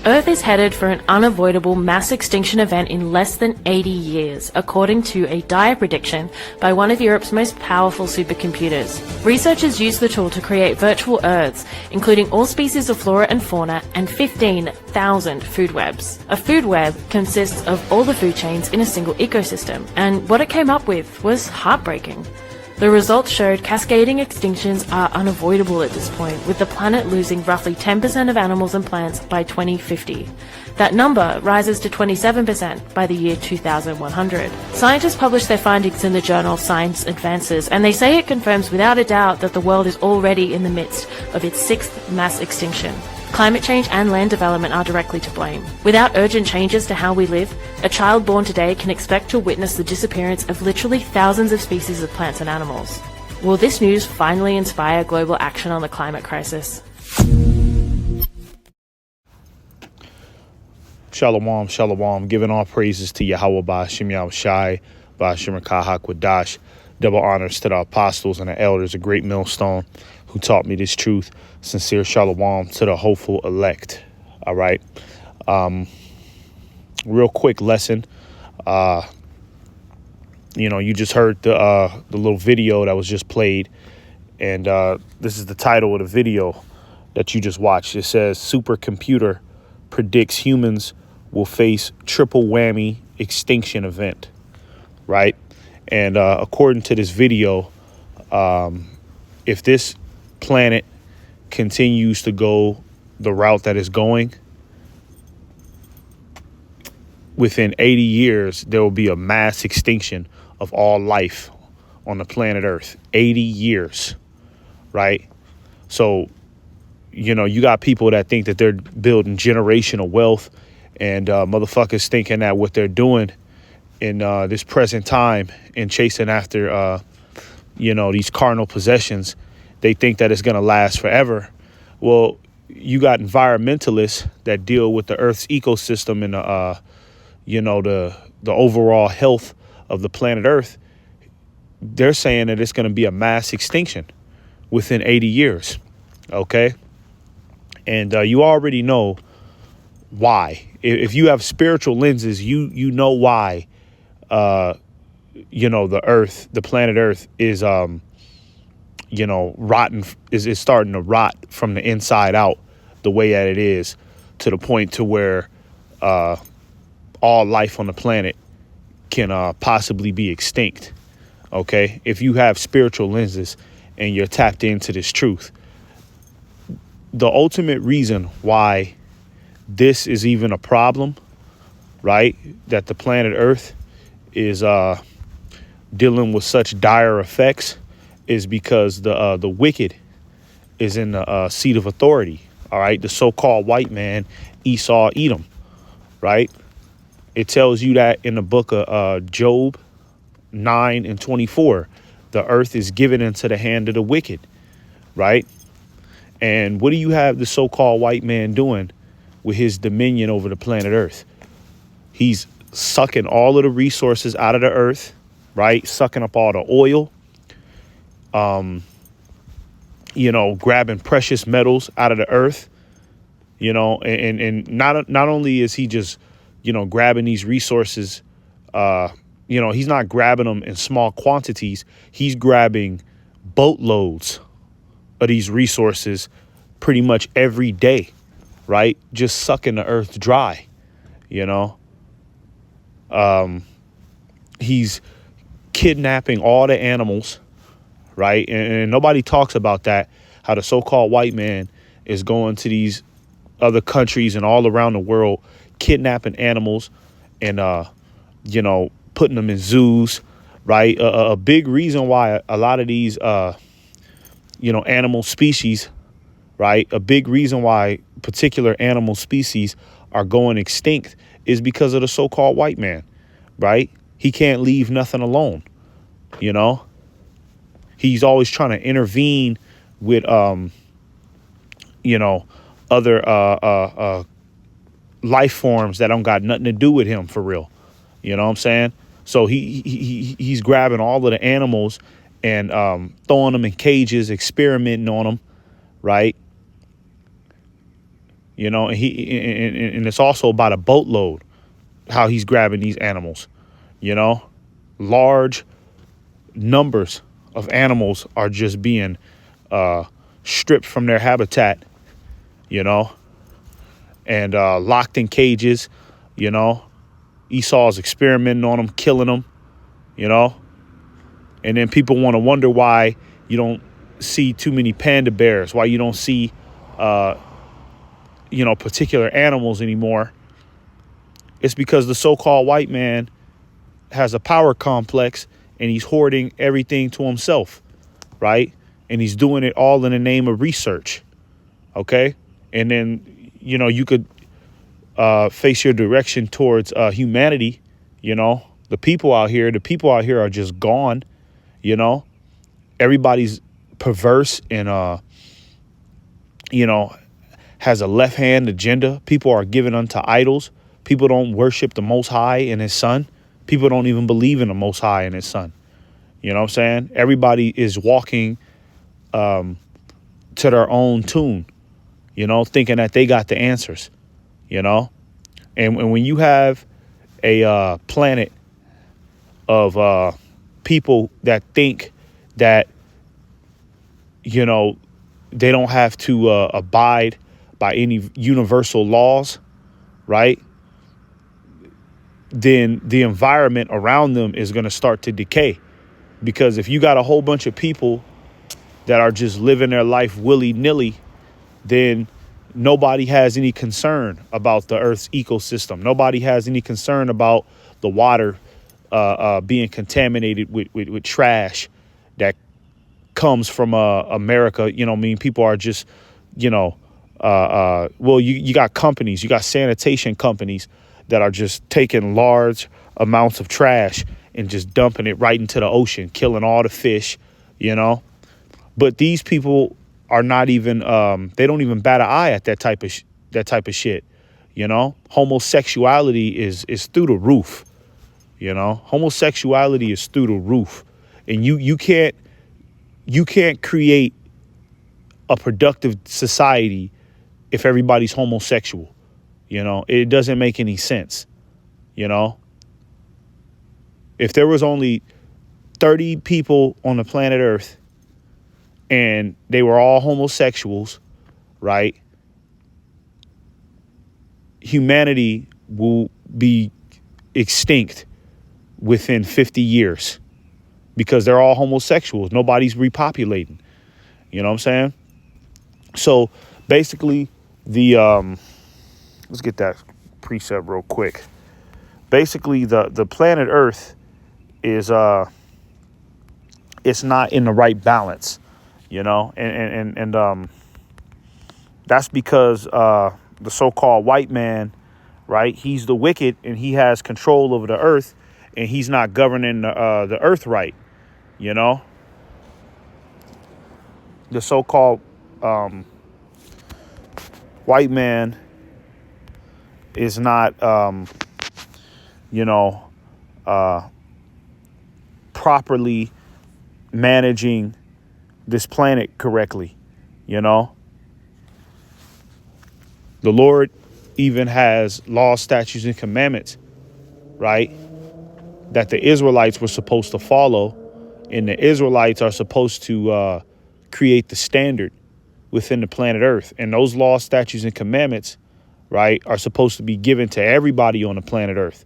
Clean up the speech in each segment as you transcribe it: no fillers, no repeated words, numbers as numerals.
Earth is headed for an unavoidable mass extinction event in less than 80 years, according to a dire prediction by one of Europe's most powerful supercomputers. Researchers use the tool to create virtual Earths, including all species of flora and fauna and 15,000 food webs. A food web consists of all the food chains in a single ecosystem, and what it came up with was heartbreaking. The results showed cascading extinctions are unavoidable at this point, with the planet losing roughly 10% of animals and plants by 2050. That number rises to 27% by the year 2100. Scientists published their findings in the journal Science Advances, and they say it confirms without a doubt that the world is already in the midst of its sixth mass extinction. Climate change and land development are directly to blame. Without urgent changes to how we live, a child born today can expect to witness the disappearance of literally thousands of species of plants and animals. Will this news finally inspire global action on the climate crisis? Shalom, shalom, giving all praises to YAHAWAH BAHASHAM YAHAWASHI, BAHASHAM YAHAWASHI. Double honors to the apostles and the elders, a great millstone who taught me this truth. Sincere shalom to the hopeful elect. All right. Real quick lesson. You just heard the little video that was just played. And this is the title of the video that you just watched. It says, supercomputer predicts humans will face triple whammy extinction event. Right. And according to this video, if this planet continues to go the route that it's going, within 80 years, there will be a mass extinction of all life on the planet Earth. 80 years, right? So, you got people that think that they're building generational wealth, and motherfuckers thinking that what they're doing in this present time and chasing after, these carnal possessions, they think that it's going to last forever. Well, you got environmentalists that deal with the Earth's ecosystem and, the overall health of the planet Earth. They're saying that it's going to be a mass extinction within 80 years. OK, and you already know why. If you have spiritual lenses, you know why. The planet Earth is, rotten, is starting to rot from the inside out the way that it is, to the point to where all life on the planet can possibly be extinct. OK, if you have spiritual lenses and you're tapped into this truth, the ultimate reason why this is even a problem, right, that the planet Earth is dealing with such dire effects, is because the wicked is in the seat of authority. All right. The so-called white man, Esau, Edom. Right. It tells you that in the book of Job 9:24, the earth is given into the hand of the wicked. Right. And what do you have the so-called white man doing with his dominion over the planet Earth? He's sucking all of the resources out of the earth. Right. Sucking up all the oil. Grabbing precious metals out of the earth, and not only is he just, grabbing these resources, he's not grabbing them in small quantities. He's grabbing boatloads of these resources pretty much every day, right? Just sucking the earth dry, he's kidnapping all the animals. Right. And nobody talks about that, how the so-called white man is going to these other countries and all around the world, kidnapping animals and, putting them in zoos. Right. A big reason why a lot of these, animal species. Right. A big reason why particular animal species are going extinct is because of the so-called white man. Right. He can't leave nothing alone. He's always trying to intervene with, other life forms that don't got nothing to do with him for real. You know what I'm saying? So he's grabbing all of the animals and throwing them in cages, experimenting on them. Right. you know, and it's also about a boatload how he's grabbing these animals, you know, large numbers of animals are just being stripped from their habitat, you know, and locked in cages, you know. Esau's experimenting on them, killing them, you know. And then people want to wonder why you don't see too many panda bears, why you don't see, you know, particular animals anymore. It's because the so-called white man has a power complex and he's hoarding everything to himself, right? And he's doing it all in the name of research, okay? And then, you know, you could face your direction towards humanity, you know, the people out here are just gone, you know. Everybody's perverse and, you know, has a left-hand agenda. People are given unto idols. People don't worship the Most High and his son. People don't even believe in the Most High and his son. You know what I'm saying? Everybody is walking to their own tune, you know, thinking that they got the answers, you know. And when you have a planet of people that think that, you know, they don't have to abide by any universal laws, right? Then the environment around them is going to start to decay. Because if you got a whole bunch of people that are just living their life willy-nilly, then nobody has any concern about the Earth's ecosystem. Nobody has any concern about the water being contaminated with trash that comes from America. You know what I mean? People are just, you know, well, you got companies, you got sanitation companies that are just taking large amounts of trash and just dumping it right into the ocean, killing all the fish, you know. But these people are not even, they don't even bat an eye at that type of shit, you know. Homosexuality is through the roof, you know. Homosexuality is through the roof, and you can't create a productive society if everybody's homosexual, you know. It doesn't make any sense, you know. If there was only 30 people on the planet Earth and they were all homosexuals, right? Humanity will be extinct within 50 years because they're all homosexuals. Nobody's repopulating. You know what I'm saying? So basically let's get that precept real quick. Basically the planet Earth is it's not in the right balance, you know, and that's because the so-called white man, right? He's the wicked and he has control over the earth and he's not governing the earth right, you know. The so-called white man is not, you know, properly managing this planet correctly, you know. The Lord even has laws, statutes, and commandments, right, that the Israelites were supposed to follow, and the Israelites are supposed to create the standard within the planet Earth. And those laws, statutes, and commandments, right, are supposed to be given to everybody on the planet Earth,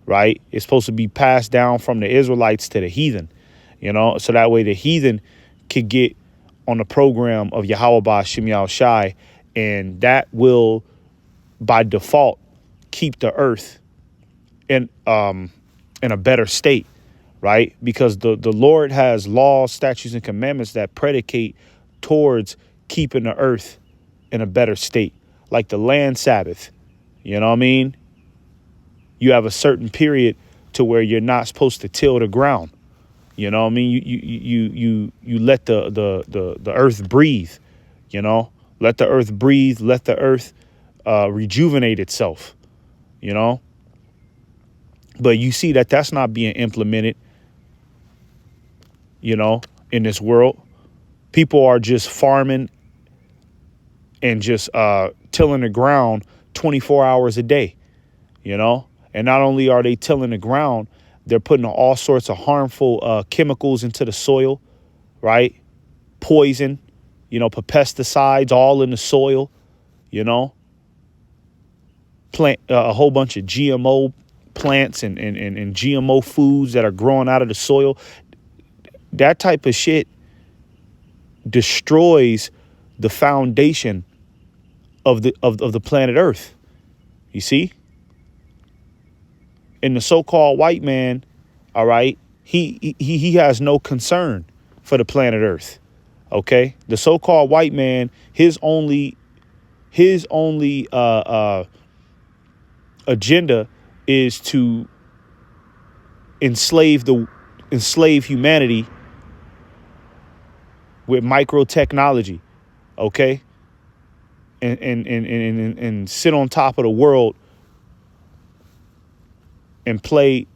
right? It's supposed to be passed down from the Israelites to the heathen, you know, so that way the heathen could get on the program of YAHAWAH BAHASHAM YAHAWASHI, and that will, by default, keep the earth in a better state, right? Because the Lord has laws, statutes, and commandments that predicate towards keeping the earth in a better state, like the land Sabbath. You know what I mean? You have a certain period to where you're not supposed to till the ground. You know what I mean? You let the earth breathe, you know, let the earth breathe, let the earth rejuvenate itself, you know. But you see that that's not being implemented, you know, in this world. People are just farming and just tilling the ground 24 hours a day, you know? And not only are they tilling the ground, they're putting all sorts of harmful chemicals into the soil, right? Poison, pesticides all in the soil, plant a whole bunch of GMO plants and GMO foods that are growing out of the soil. That type of shit destroys the foundation of the planet Earth. You see? And the so-called white man, all right, he has no concern for the planet Earth. Okay? The so-called white man, his only agenda is to enslave humanity with micro technology, okay, and sit on top of the world and play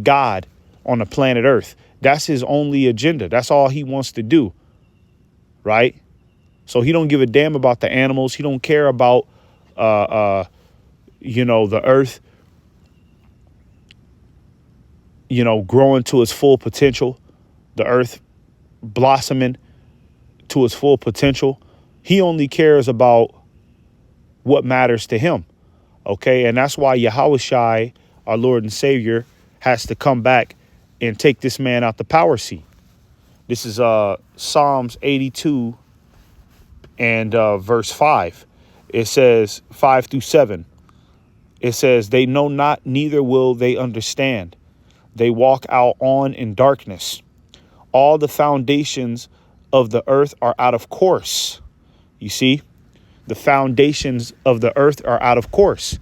God on the planet Earth. That's his only agenda. That's all he wants to do, right? So he don't give a damn about the animals. He don't care about the earth, growing to its full potential, the earth blossoming to its full potential. He only cares about what matters to him. Okay. And that's why YAHAWASHI, our Lord and Savior, has to come back and take this man out the power seat. This is Psalms 82 and verse 5. It says 5-7. It says, they know not, neither will they understand. They walk out on in darkness. All the foundations of the earth are out of course. You see, the foundations of the earth are out of course.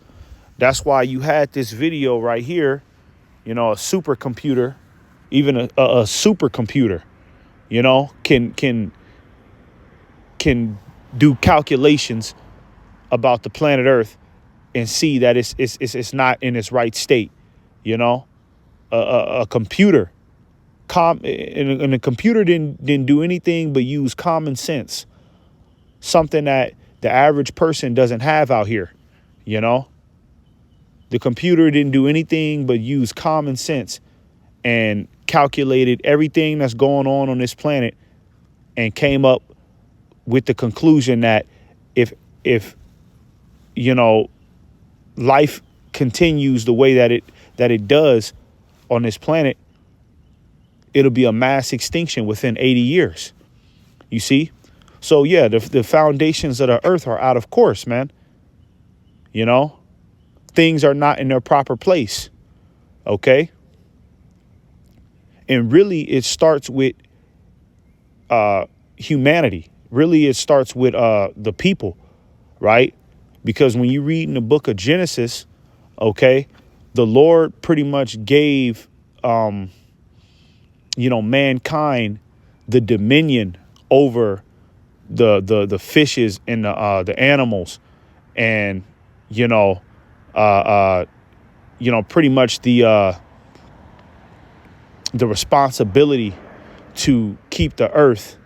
That's why you had this video right here, a supercomputer, even a supercomputer, can do calculations about the planet Earth and see that it's not in its right state. A computer, and the computer didn't do anything but use common sense, something that the average person doesn't have out here. The computer didn't do anything but use common sense and calculated everything that's going on this planet and came up with the conclusion that if life continues the way that it does on this planet, it'll be a mass extinction within 80 years. You see? So yeah, the foundations of the earth are out of course, man. Things are not in their proper place. Okay? And really it starts with humanity. Really it starts with the people, right? Because when you read in the book of Genesis, okay, the Lord pretty much gave mankind the dominion over the fishes and the animals, and pretty much the responsibility to keep the earth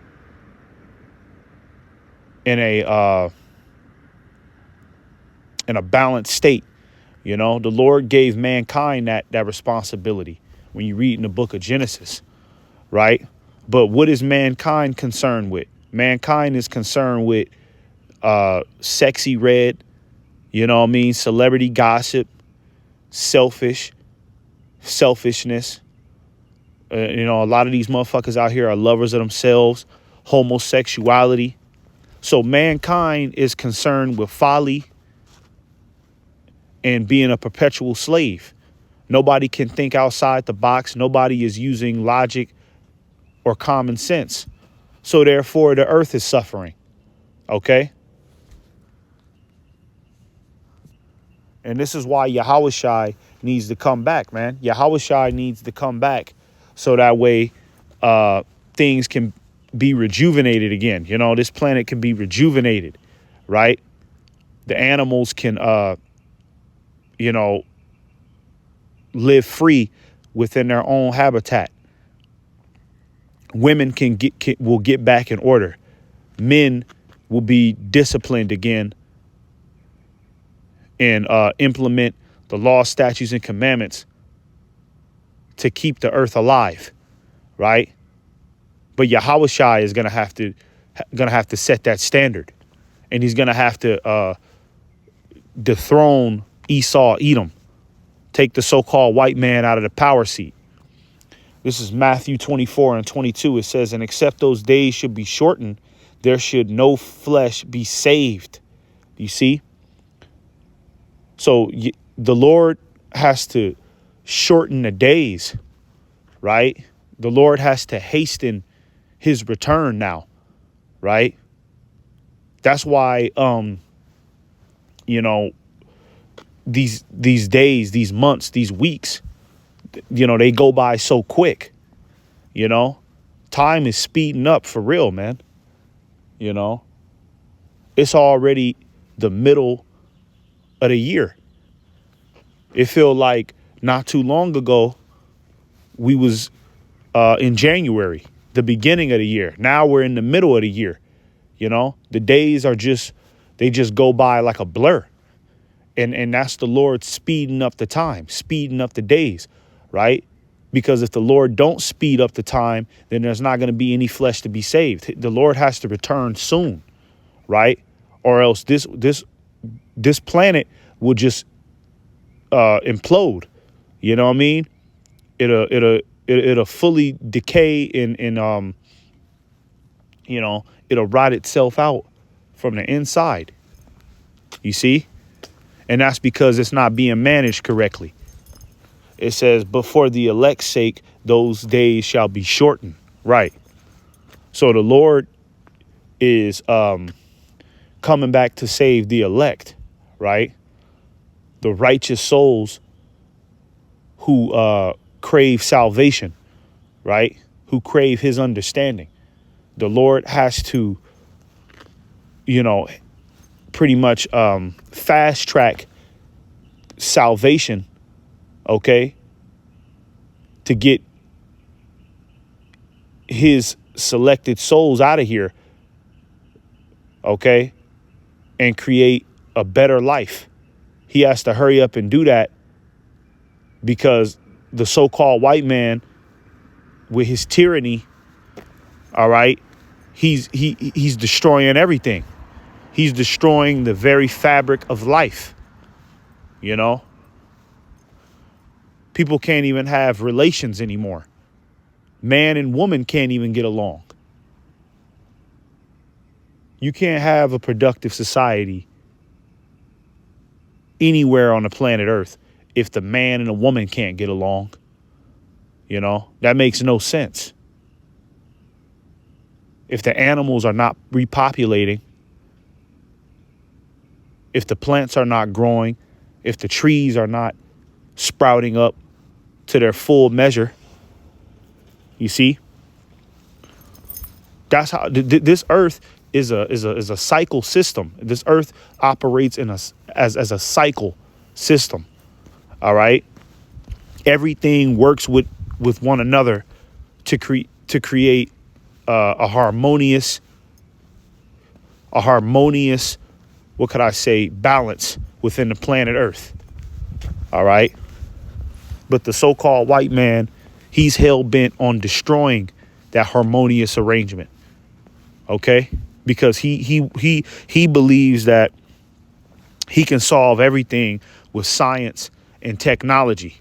in a balanced state. The Lord gave mankind that responsibility when you read in the book of Genesis, right? But what is mankind concerned with? Mankind is concerned with sexy red, celebrity gossip, selfishness. A lot of these motherfuckers out here are lovers of themselves, homosexuality. So mankind is concerned with folly and being a perpetual slave. Nobody can think outside the box. Nobody is using logic or common sense. So therefore, the earth is suffering. Okay? And this is why YAHAWASHI needs to come back, man. YAHAWASHI needs to come back so that way things can be rejuvenated again. This planet can be rejuvenated, right? The animals can, live free within their own habitat. Women will get back in order. Men will be disciplined again and implement the law, statutes, and commandments to keep the earth alive, right? But Yahawashi is gonna have to set that standard, and he's gonna have to dethrone Esau, Edom, take the so-called white man out of the power seat. This is Matthew 24:22. It says, and except those days should be shortened, there should no flesh be saved. You see? So the Lord has to shorten the days, right? The Lord has to hasten his return now, right? That's why, these days, these months, these weeks, they go by so quick. Time is speeding up for real, man. It's already the middle of the year. It feel like not too long ago we was in January, the beginning of the year. Now we're in the middle of the year. The days they just go by like a blur. And that's the Lord speeding up the time, speeding up the days, right? Because if the Lord don't speed up the time, then there's not going to be any flesh to be saved. The Lord has to return soon, right? Or else this planet will just implode. You know what I mean? It'll fully decay and it'll rot itself out from the inside. You see? And that's because it's not being managed correctly. It says, but for the elect's sake, those days shall be shortened. Right. So the Lord is coming back to save the elect, right? The righteous souls who crave salvation, right? Who crave his understanding. The Lord has to, pretty much fast track salvation, okay, to get his selected souls out of here, okay, and create a better life. He has to hurry up and do that because the so-called white man with his tyranny, all right, he's destroying everything. He's destroying the very fabric of life. People can't even have relations anymore. Man and woman can't even get along. You can't have a productive society anywhere on the planet Earth if the man and the woman can't get along. That makes no sense. If the animals are not repopulating, if the plants are not growing, if the trees are not sprouting up to their full measure, you see, that's how this earth is a cycle system. This earth operates as a cycle system. All right. Everything works with one another to create a harmonious, what could I say, balance within the planet Earth. All right. But the so-called white man, he's hell-bent on destroying that harmonious arrangement. Okay. Because he believes that he can solve everything with science and technology.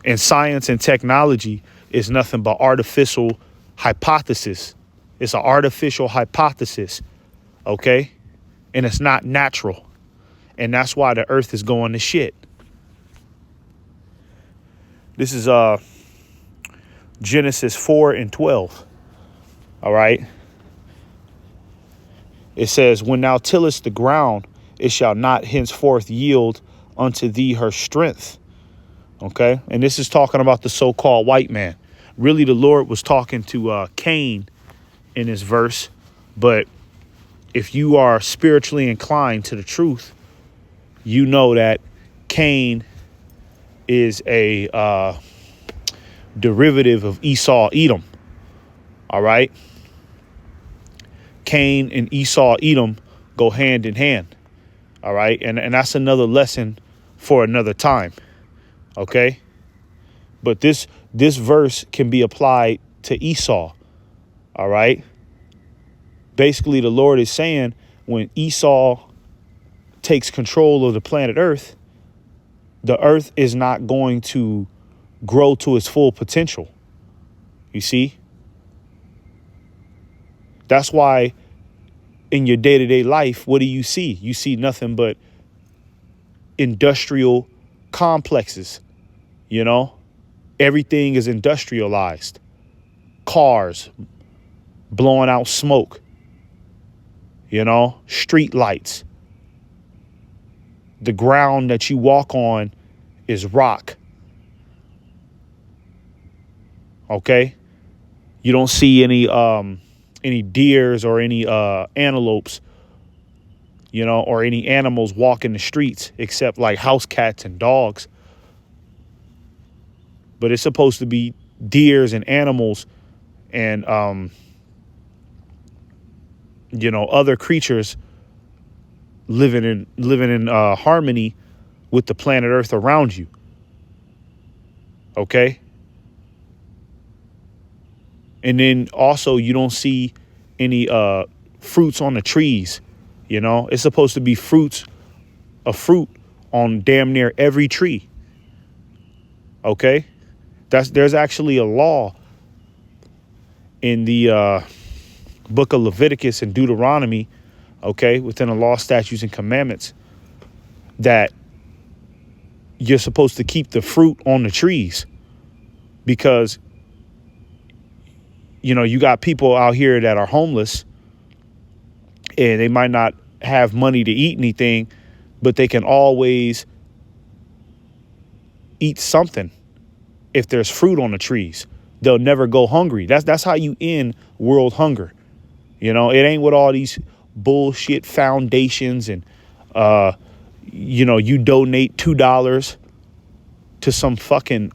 And science and technology is nothing but artificial hypothesis. It's an artificial hypothesis. Okay. And it's not natural. And that's why the earth is going to shit. This is Genesis 4:12. All right. It says, when thou tillest the ground, it shall not henceforth yield unto thee her strength. Okay. And this is talking about the so-called white man. Really, the Lord was talking to Cain in this verse. But if you are spiritually inclined to the truth, you know that Cain is a derivative of Esau, Edom. All right. Cain and Esau, Edom, go hand in hand. All right. And that's another lesson for another time. OK. But this verse can be applied to Esau. All right. Basically, the Lord is saying when Esau takes control of the planet Earth, the earth is not going to grow to its full potential. You see? That's why in your day-to-day life, what do you see? You see nothing but industrial complexes. You know, everything is industrialized. Cars blowing out smoke. You know, street lights. The ground that you walk on is rock. Okay? You don't see any deers or any antelopes, you know, or any animals walking the streets except like house cats and dogs. But it's supposed to be deers and animals and you know, other creatures living in harmony with the planet Earth around you. Okay? And then also you don't see any fruits on the trees. You know, it's supposed to be a fruit on damn near every tree. Okay? There's actually a law in the book of Leviticus and Deuteronomy, okay, within the law, statutes, and commandments, that you're supposed to keep the fruit on the trees because, you know, you got people out here that are homeless and they might not have money to eat anything, but they can always eat something if there's fruit on the trees. They'll never go hungry. That's how you end world hunger. You know, it ain't with all these bullshit foundations and, you know, you donate $2 to some fucking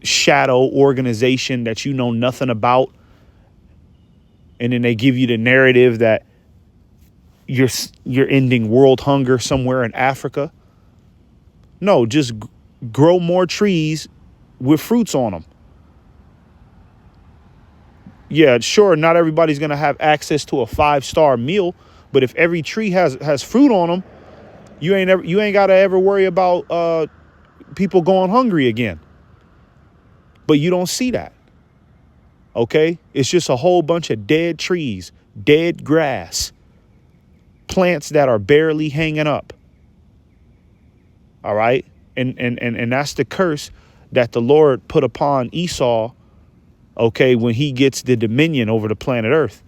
shadow organization that you know nothing about. And then they give you the narrative that you're ending world hunger somewhere in Africa. No, just grow more trees with fruits on them. Yeah, sure, not everybody's going to have access to a 5-star meal, but if every tree has fruit on them, you ain't got to ever worry about people going hungry again. But you don't see that. Okay? It's just a whole bunch of dead trees, dead grass, plants that are barely hanging up. All right? And that's the curse that the Lord put upon Esau, okay, when he gets the dominion over the planet Earth.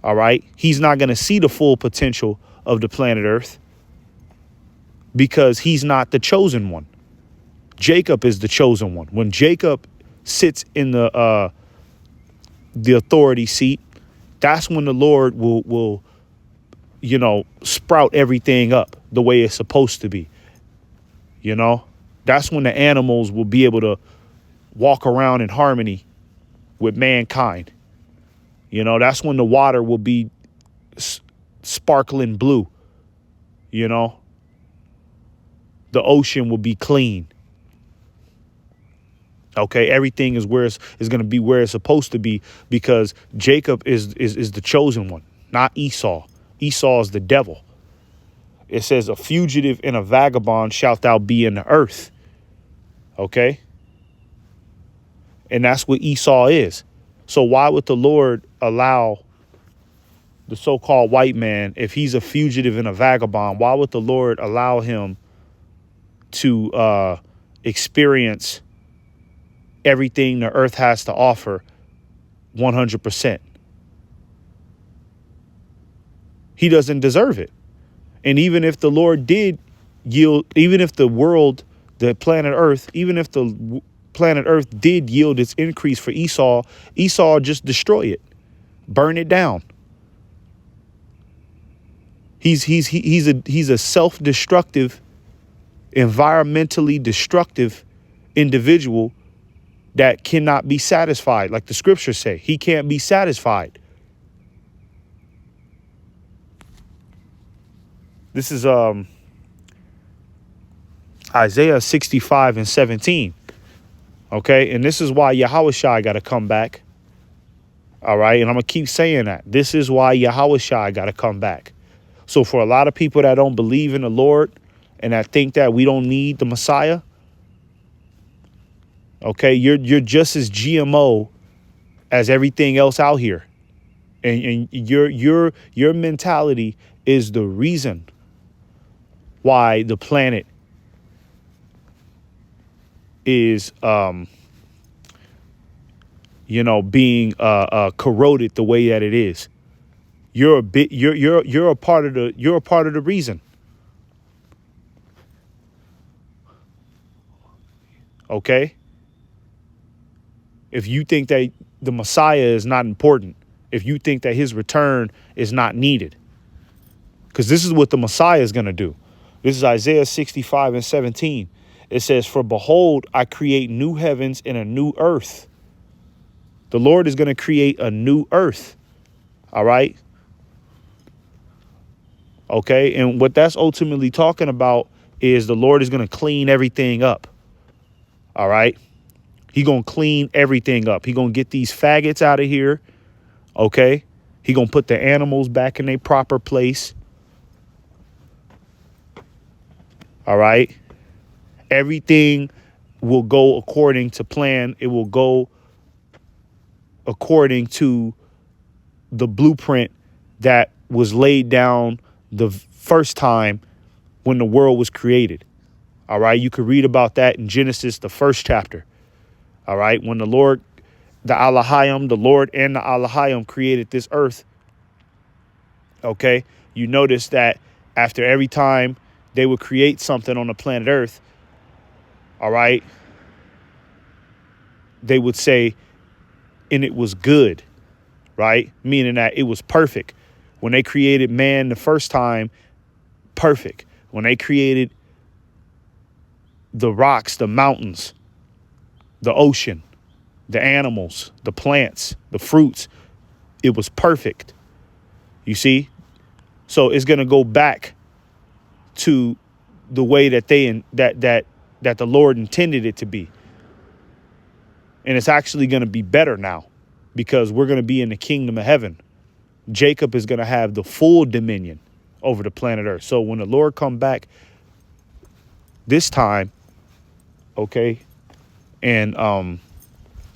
All right? He's not going to see the full potential of the planet Earth because he's not the chosen one. Jacob is the chosen one. When Jacob sits in the authority seat, that's when the Lord will, you know, sprout everything up the way it's supposed to be. You know, that's when the animals will be able to walk around in harmony with mankind. You know, that's when the water will be sparkling blue. You know, the ocean will be clean. Okay, everything is where is going to be where it's supposed to be because Jacob is the chosen one, not Esau. Esau is the devil. It says, a fugitive and a vagabond shalt thou be in the earth. Okay. And that's what Esau is. So why would the Lord allow the so-called white man, if he's a fugitive and a vagabond, why would the Lord allow him to experience everything the earth has to offer 100%? He doesn't deserve it. And even if the Lord did yield, even if the world, the planet Earth, even if the planet Earth did yield its increase for Esau, Esau just destroy it, burn it down. He's a self-destructive, environmentally destructive individual that cannot be satisfied. Like the scriptures say, he can't be satisfied. This is Isaiah 65:17. Okay, and this is why Yahawashi got to come back. All right, and I'm gonna keep saying that. This is why Yahawashi got to come back. So for a lot of people that don't believe in the Lord and that think that we don't need the Messiah, okay, you're just as GMO as everything else out here, and your mentality is the reason why the planet is being corroded the way that it is. You're a part of the reason. Okay? If you think that the Messiah is not important, if you think that his return is not needed, because this is what the Messiah is going to do. This is Isaiah 65:17. It says, "For behold, I create new heavens and a new earth." The Lord is going to create a new earth. All right. Okay. And what that's ultimately talking about is the Lord is going to clean everything up. All right. He going to clean everything up. He going to get these faggots out of here. Okay. He going to put the animals back in their proper place. All right. Everything will go according to plan. It will go according to the blueprint that was laid down the first time when the world was created. All right. You could read about that in Genesis, the first chapter. All right. When the Lord and the Elohim created this earth. OK, you notice that after every time they would create something on the planet Earth. All right. They would say, and it was good. Right. Meaning that it was perfect. When they created man the first time, perfect. When they created the rocks, the mountains, the ocean, the animals, the plants, the fruits, it was perfect. You see? So it's going to go back to the way that that the Lord intended it to be. And it's actually going to be better now because we're going to be in the kingdom of heaven. Jacob is going to have the full dominion over the planet Earth. So when the Lord come back this time, okay, and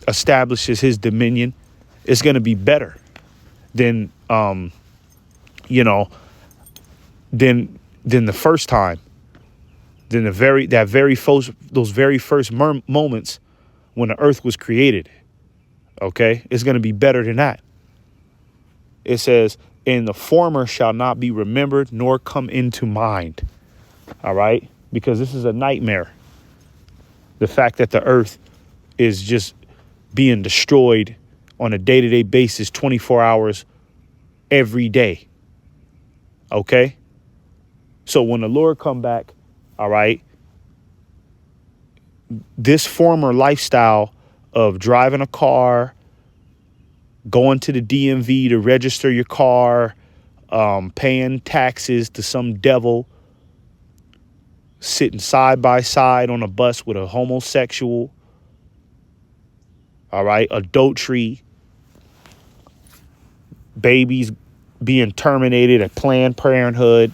establishes his dominion, it's going to be better than than the first time, than those very first moments when the earth was created. Okay, it's going to be better than that. It says, "And the former shall not be remembered nor come into mind." All right, because this is a nightmare. The fact that the earth is just being destroyed on a day-to-day basis, 24 hours every day. Okay. So when the Lord come back, all right, this former lifestyle of driving a car, going to the DMV to register your car, paying taxes to some devil, sitting side by side on a bus with a homosexual, all right, adultery, babies being terminated at Planned Parenthood,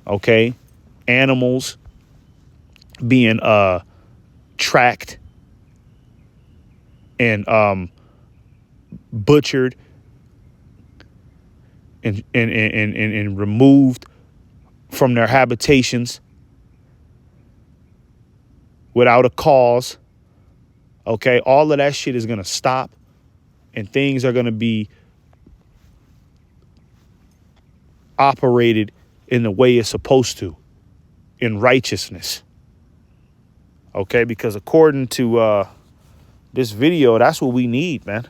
okay, animals being tracked and butchered and removed from their habitations without a cause. Okay, all of that shit is going to stop and things are going to be operated in the way it's supposed to, in righteousness. Okay, because according to this video, that's what we need, man.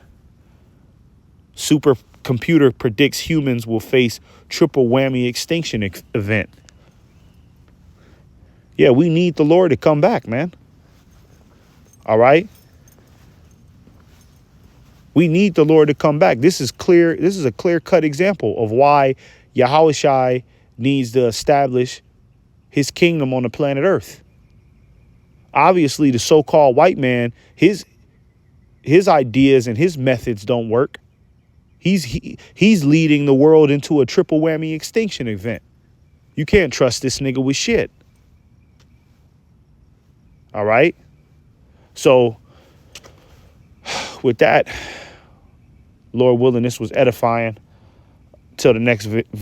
Supercomputer predicts humans will face triple whammy extinction event. Yeah, we need the Lord to come back, man. All right. We need the Lord to come back. This is clear. This is a clear-cut example of why Yahawashi needs to establish his kingdom on the planet Earth. Obviously, the so-called white man, his ideas and his methods don't work. He's leading the world into a triple whammy extinction event. You can't trust this nigga with shit. All right. So with that, Lord willing, this was edifying. Till the next